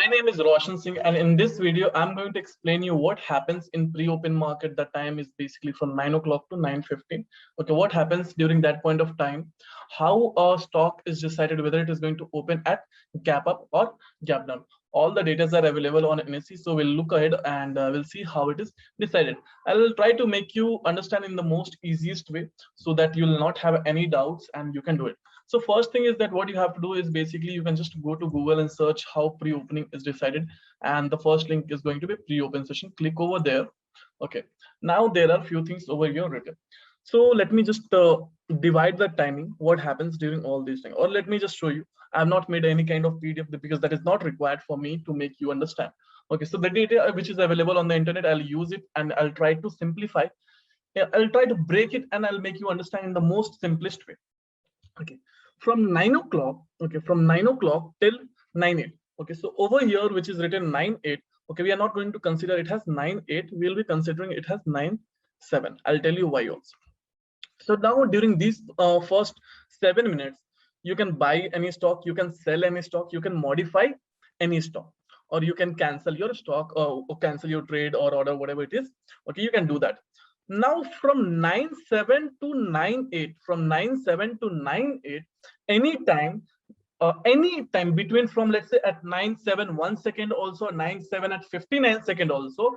My name is Roshan Singh, and in this video, I'm going to explain you what happens in pre-open market. The time is basically from 9 o'clock to 9:15. Okay, what happens during that point of time? How a stock is decided whether it is going to open at gap up or gap down. All the data are available on NSE, so we'll look ahead and we'll see how it is decided. I'll try to make you understand in the most easiest way so that you'll not have any doubts and you can do it. So first thing is that what you have to do is basically you can just go to Google and search how pre-opening is decided. And the first link is going to be pre-open session. Click over there. Okay. Now there are few things over here written. So let me just divide the timing, what happens during all these things. Or let me just show you. I have not made any kind of PDF because that is not required for me to make you understand. Okay. So the data which is available on the internet, I'll use it and I'll try to simplify. Yeah, I'll try to break it and I'll make you understand in the most simplest way. Okay, from 9 o'clock, okay, from 9 o'clock till 9:08. Okay, so over here, which is written 9:08, okay, we are not going to consider it has 9:08, we'll be considering it has 9:07. I'll tell you why also. So now during these first 7 minutes, you can buy any stock, you can sell any stock, you can modify any stock, or you can cancel your stock or cancel your trade or order, whatever it is. Okay, you can do that. Now from 9:07 to 9:08, from 9:07 to 9:08, any time between from, let's say, at 9:07 1 second also, 9:07 at 59 second also,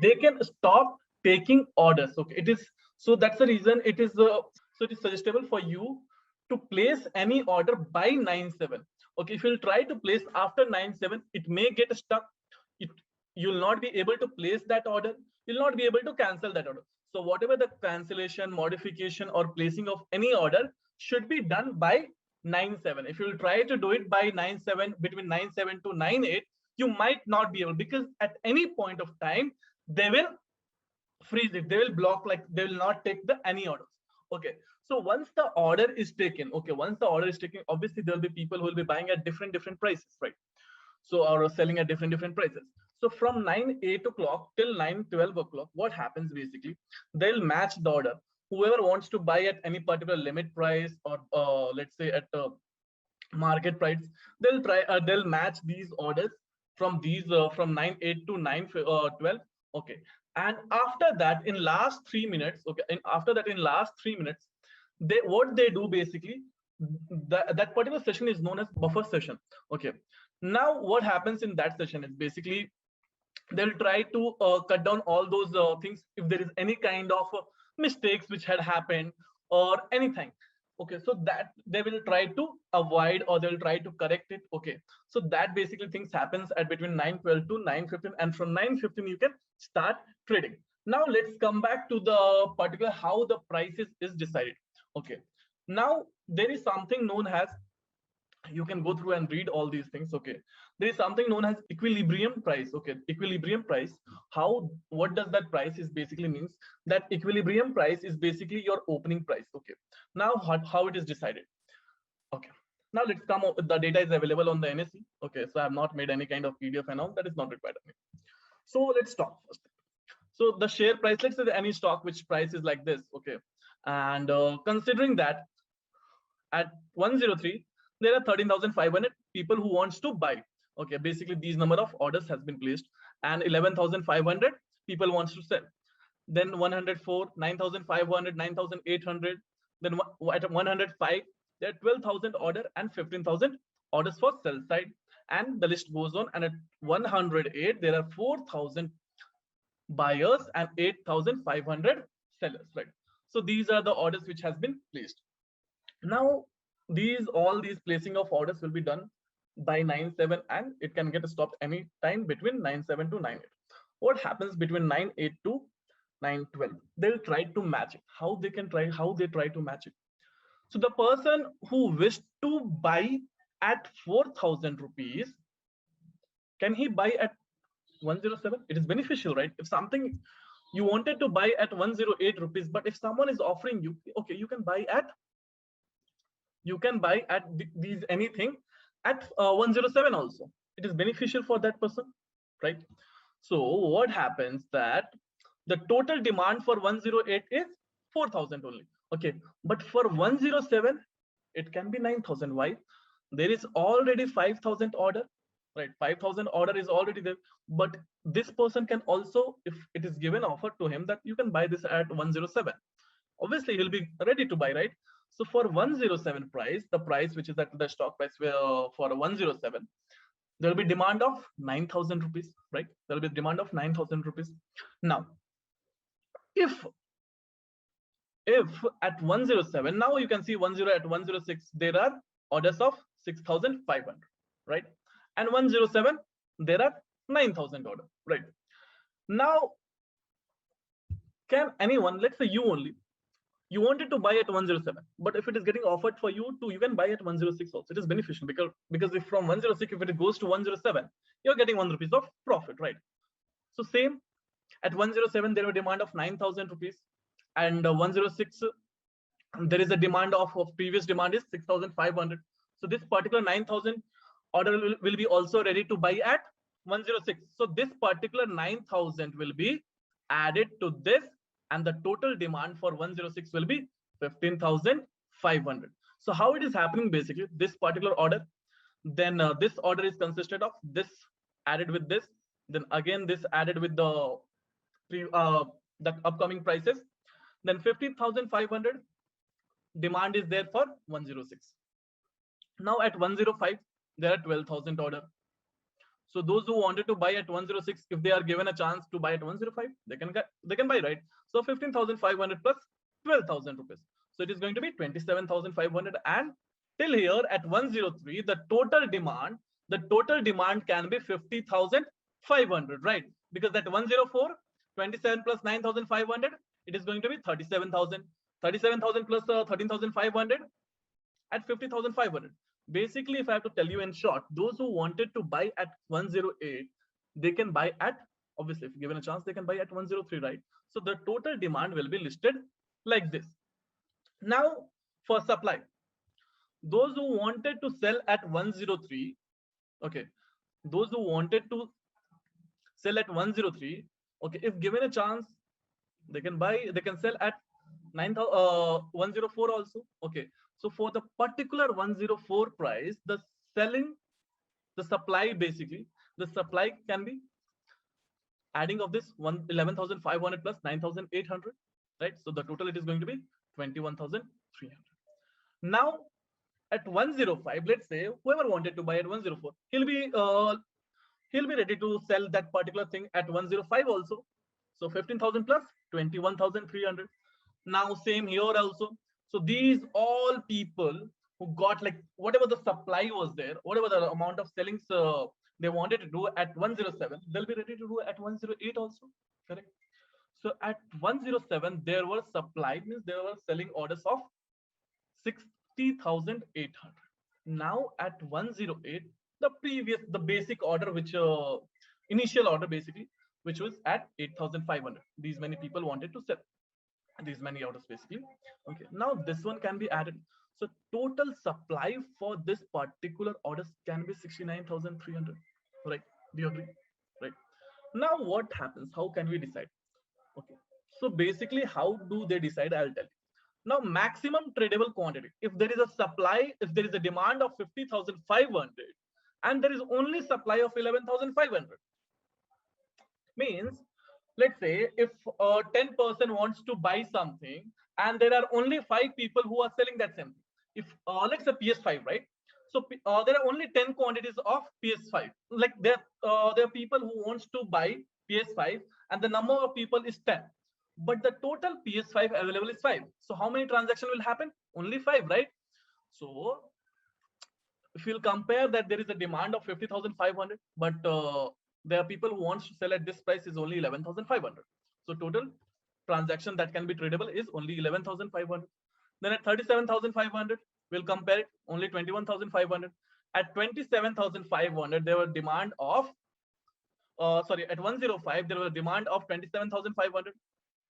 they can stop taking orders. Okay, it is, so that's the reason it is so it is suggestible for you to place any order by 9:07. Okay, if you'll try to place after 9:07, it may get stuck. You'll not be able to place that order, you'll not be able to cancel that order. So whatever the cancellation, modification, or placing of any order should be done by 9:07. If you'll try to do it by 9:07, between 9:07 to 9:08, you might not be able, because at any point of time they will freeze it, they will block, like they will not take the any orders. Okay, so once the order is taken, okay, once the order is taken, obviously there will be people who will be buying at different prices, right? So, or selling at different prices. So from 9:08 o'clock till 9:12 o'clock, what happens basically, they'll match the order. Whoever wants to buy at any particular limit price, or let's say at market price, they'll match these orders from these from 9:08 to 9:12. Okay, and after that, in last 3 minutes, okay, and after that, in last 3 minutes, what they do basically, that particular session is known as buffer session. Okay, now what happens in that session is basically they'll try to cut down all those things if there is any kind of mistakes which had happened or anything. Okay, so that they will try to avoid, or they'll try to correct it. Okay, so that basically things happens at between 9:12 to 9:15, and from 9:15 you can start trading. Now let's come back to the particular how the prices is decided. Okay, now there is something known as, you can go through and read all these things. Okay, there is something known as equilibrium price. Okay, equilibrium price, what does that price is basically means, that equilibrium price is basically your opening price. Okay, now how it is decided. Okay, now let's come up, the data is available on the NSE. Okay, so I have not made any kind of PDF and all, that is not required of me. So let's talk first. So the share price, let's say any stock which price is like this. Okay, and considering that at 103 there are 13,500 people who wants to buy. Okay, basically these number of orders has been placed, and 11,500 people wants to sell. Then 104, 9,500, 9,800. Then at 105 there are 12,000 order and 15,000 orders for sell side, and the list goes on. And at 108 there are 4,000 buyers and 8,500 sellers, right? So these are the orders which has been placed. Now all these placing of orders will be done by 9:07, and it can get stopped any time between 9:07 to 9:08. What happens between 9:08 to 9:12? They'll try to match it. How they try to match it? So the person who wished to buy at 4,000 rupees, can he buy at 107? It is beneficial, right? If something you wanted to buy at 108 rupees, but if someone is offering you, okay, you can buy at these anything at 107 also, it is beneficial for that person, right? So what happens, that the total demand for 108 is 4,000 only. Okay, but for 107 it can be 9,000. Why? There is already 5,000 order, right? 5,000 order is already there, but this person can also, if it is given offer to him that you can buy this at 107, obviously he'll be ready to buy, right? So for 107 price, the price which is at the stock price for 107, there will be demand of 9,000 rupees, right? There will be demand of 9,000 rupees. Now, if at 107, now you can see 10 at 106, there are orders of 6,500, right? And 107, there are 9,000 order, right? Now, can anyone, let's say you only, you wanted to buy at 107, but if it is getting offered for you to, you can buy at 106 also. It is beneficial because if from 106, if it goes to 107, you're getting 1 rupees of profit, right? So same at 107, there were demand of 9,000 rupees, and 106, there is a demand of previous demand is 6,500. So this particular 9,000 order will be also ready to buy at 106. So this particular 9,000 will be added to this, and the total demand for 106 will be 15,500. So how it is happening, basically this particular order, then this order is consisted of this added with this, then again this added with the upcoming prices, then 15,500 demand is there for 106. Now at 105, there are 12,000 order. So those who wanted to buy at 106, if they are given a chance to buy at 105, they can buy, right? So 15,500 plus 12,000 rupees. So it is going to be 27,500. And till here at 103, the total demand can be 50,500, right? Because at 104, 27 plus 9,500, it is going to be 37,000. 37,000 plus 13,500 at 50,500. Basically, if I have to tell you in short, those who wanted to buy at 108, they can buy at, obviously, if given a chance, they can buy at 103, right? So the total demand will be listed like this. Now, for supply, those who wanted to sell at 103, okay, those who wanted to sell at 103, okay, if given a chance, they can sell at 104 also, okay. So for the particular 104 price, the supply, basically the supply can be adding of this 11,500 plus 9,800, right? So the total it is going to be 21,300. Now at 105, let's say whoever wanted to buy at 104, he'll be ready to sell that particular thing at 105 also. So 15,000 plus 21,300. Now same here also. So these all people who got like whatever the supply was there, whatever the amount of sellings they wanted to do at 107, they'll be ready to do at 108 also, correct? So at 107, there were supply, means there were selling orders of 60,800. Now at 108, the basic order, which initial order basically, which was at 8,500. These many people wanted to sell these many orders basically. Okay, now this one can be added. So total supply for this particular orders can be 69,300, right? Do you agree? Right. Now what happens? How can we decide? Okay, so basically how do they decide? I'll tell you. Now maximum tradable quantity, if there is a supply, if there is a demand of 50,500 and there is only supply of 11,500, means let's say if 10% wants to buy something and there are only 5 people who are selling that same thing. If let's say PS5, right? So there are only 10 quantities of PS5. Like there are people who wants to buy PS5 and the number of people is 10, but the total PS5 available is 5. So how many transactions will happen? Only 5, right? So if you'll compare that, there is a demand of 50,500, but there are people who wants to sell at this price is only 11,500. So total transaction that can be tradable is only 11,500. Then at 37,500, we'll compare it, only 21,500. At 27,500, there were demand of, at 105, there was a demand of 27,500,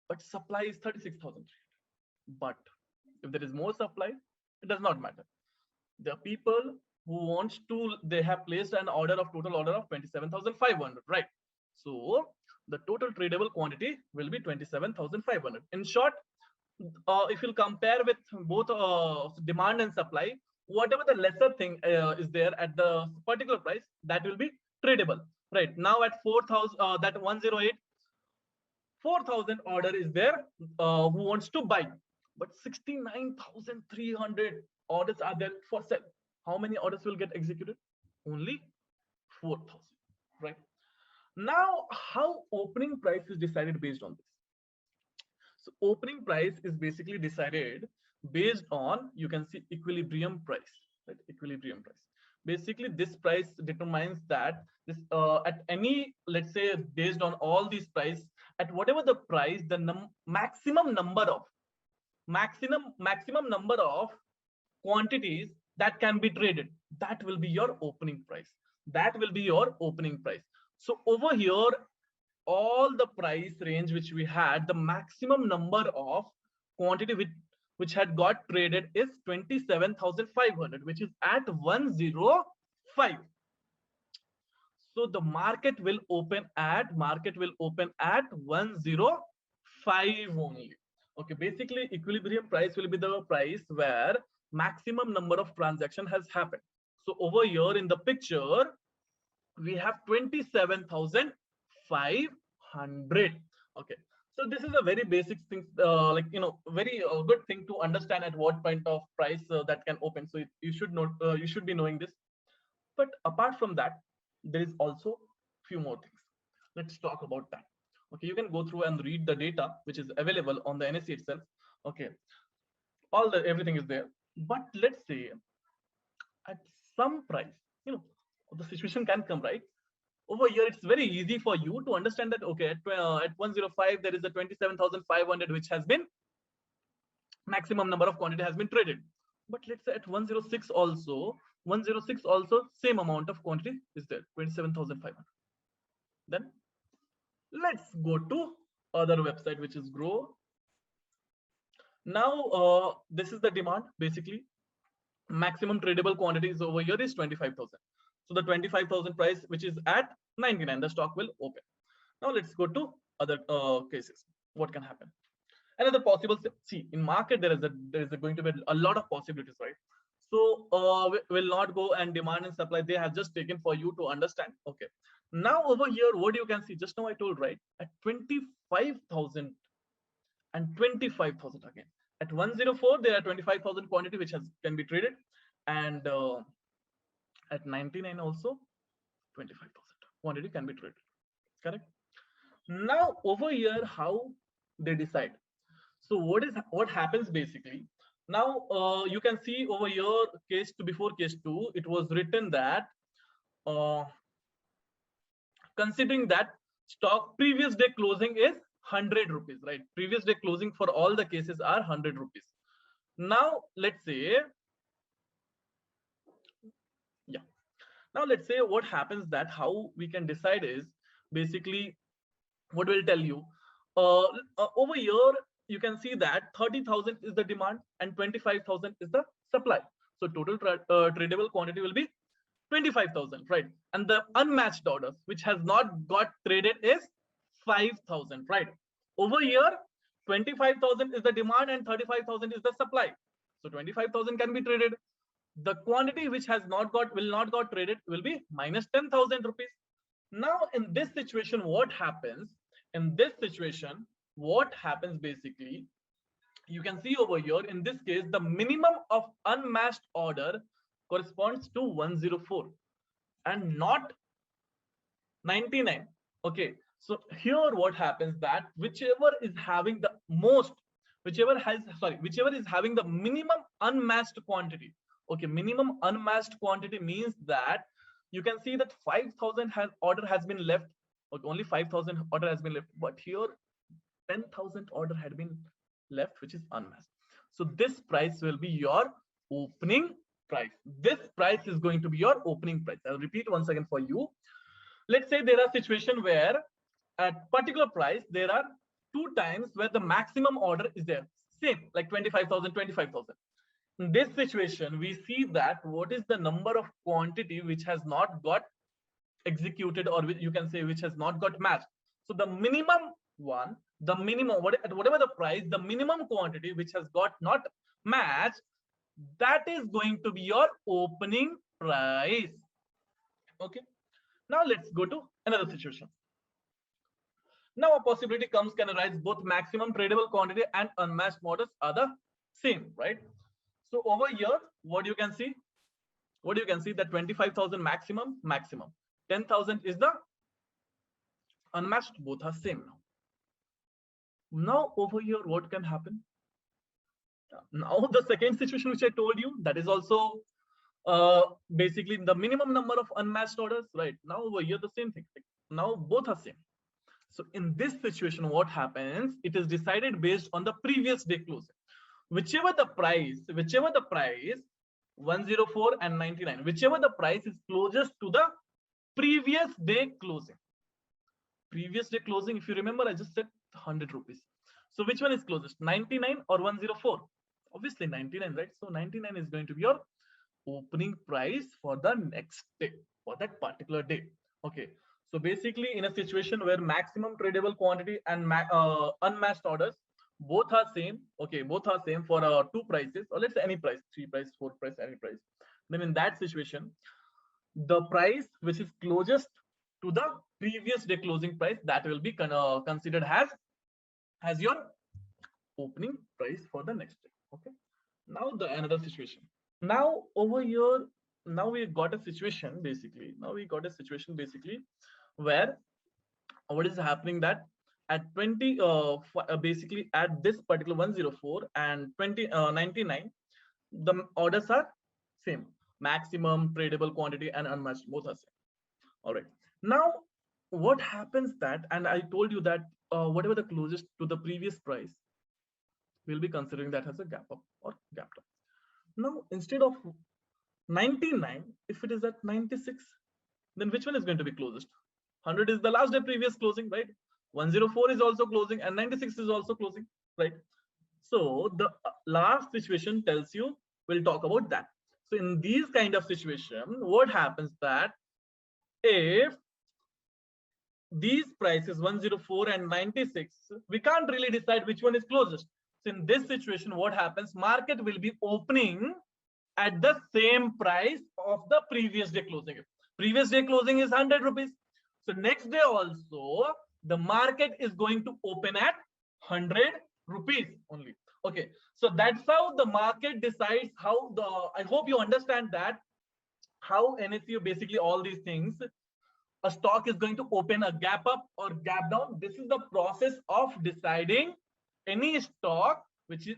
but supply is 36,000. But if there is more supply, it does not matter. There are people who wants to, they have placed an total order of 27,500, right? So the total tradable quantity will be 27,500. In short, if you'll compare with both demand and supply, whatever the lesser thing is there at the particular price, that will be tradable. Right now at 4,000, that 108, 4,000 order is there who wants to buy, but 69,300 orders are there for sale. How many orders will get executed? Only 4,000, right? Now, how opening price is decided based on this? So opening price is basically decided based on, you can see, equilibrium price, right? Equilibrium price. Basically, this price determines that this at any, let's say, based on all these price, at whatever the price, the maximum number of quantities that can be traded, that will be your opening price. That will be your opening price. So over here, all the price range which we had, the maximum number of quantity which had got traded is 27,500, which is at 105. So the market will open at 105 only. Okay, basically equilibrium price will be the price where maximum number of transaction has happened. So over here in the picture, we have 27,500. Okay, so this is a very basic thing, like, very good thing to understand at what point of price that can open. So you should know, you should be knowing this. But apart from that, there is also few more things. Let's talk about that. Okay, you can go through and read the data which is available on the NSE itself. Okay, everything is there. But let's say at some price, the situation can come, right? Over here, it's very easy for you to understand that, okay, at 105, there is a 27,500, which has been maximum number of quantity has been traded. But let's say at 106 also, same amount of quantity is there, 27,500. Then let's go to other website, which is Grow. Now, this is the demand, basically. Maximum tradable quantities over here is 25,000. So the 25,000 price, which is at 99, the stock will open. Now let's go to other cases. What can happen? Another possible, see, in market there is going to be a lot of possibilities, right? So will not go and demand and supply. They have just taken for you to understand. Okay. Now over here, what you can see, just now I told, right, at 25,000 and 25,000 again. At 104, there are 25,000 quantity which can be traded, and at 99 also 25,000 quantity can be traded. Correct. Now over here, how they decide. So what happens basically? Now you can see over here, before case 2, it was written that considering that stock previous day closing is 100 rupees, right? Previous day closing for all the cases are 100 rupees. Now let's say, what happens, that how we can decide is basically what will tell you. Over here, you can see that 30,000 is the demand and 25,000 is the supply. So total tradable quantity will be 25,000, right? And the unmatched orders which has not got traded is 5,000, right? Over here, 25,000 is the demand and 35,000 is the supply. So 25,000 can be traded. The quantity which will not got traded will be minus 10,000 rupees. Now in this situation, what happens? Basically, you can see over here, in this case, the minimum of unmatched order corresponds to 104 and not 99. Okay, so here what happens, that whichever is having the minimum unmatched quantity. Okay, minimum unmatched quantity means that you can see that 5,000 order has been left. Okay, only 5,000 order has been left, but here 10,000 order had been left, which is unmatched. So this price will be your opening price. This price is going to be your opening price. I'll repeat once again for you. Let's say there are situations where at particular price, there are 2 times where the maximum order is there. Same, like 25,000, 25,000. In this situation, we see that what is the number of quantity which has not got executed, or you can say which has not got matched. So the minimum one, at whatever the price, the minimum quantity which has got not matched, That is going to be your opening price. Okay. Now let's go to another situation. Now a possibility comes can arise, both maximum tradable quantity and unmatched orders are the same, right? So over here, what you can see, that 25,000 maximum, 10,000 is the unmatched, both are same now. Now over here, what can happen? Now the second situation which I told you, that is also basically the minimum number of unmatched orders, right? Now over here, the same thing. Now both are same. So in this situation, what happens? It is decided based on the previous day closing. Whichever the price 104 and 99, whichever the price is closest to the previous day closing. Previous day closing, if you remember, I just said 100 rupees. So which one is closest, 99 or 104? Obviously 99, right? So 99 is going to be your opening price for the next day, for that particular day. Okay. So basically, in a situation where maximum tradable quantity and unmatched orders both are same, okay, both are same for two prices, or let's say any price, 3 price, 4 price, any price, then in that situation, the price which is closest to the previous day closing price, that will be considered as your opening price for the next day. Okay. Now the another situation. Now over here, now we got a situation basically. Where what is happening, that at 20 basically at this particular 104 and 99, the orders are same, maximum tradable quantity and unmatched, both are same. All right. Now what happens that, and I told you that whatever the closest to the previous price, we'll be considering that as a gap up or gap down. Now instead of 99, if it is at 96, then which one is going to be closest? 100 is the last day previous closing, right? 104 is also closing and 96 is also closing, right? So the last situation tells you, we'll talk about that. So in these kind of situation, what happens that if these prices 104 and 96, we can't really decide which one is closest. So in this situation, what happens? Market will be opening at the same price of the previous day closing. Previous day closing is 100 rupees. So next day also, the market is going to open at 100 rupees only. Okay. So that's how the market decides how the, I hope you understand that how NSU, basically all these things, a stock is going to open a gap up or gap down. This is the process of deciding any stock, which is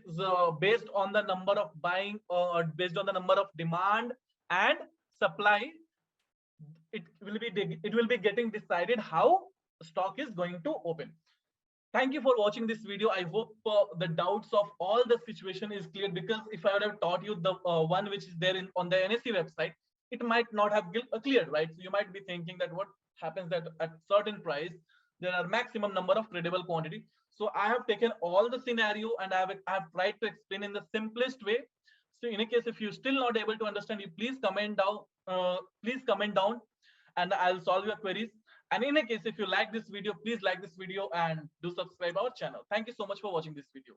based on the number of buying or based on the number of demand and supply. It will be getting decided how stock is going to open. Thank you for watching this video. I hope the doubts of all the situation is clear, because if I would have taught you the one which is there on the NSE website, it might not have cleared, right? So you might be thinking that what happens that at certain price, there are maximum number of tradable quantity. So I have taken all the scenario and I have tried to explain in the simplest way. So in a case, if you're still not able to understand, you please comment down and I'll solve your queries. And in a case, if you like this video, please like this video and do subscribe our channel. Thank you so much for watching this video.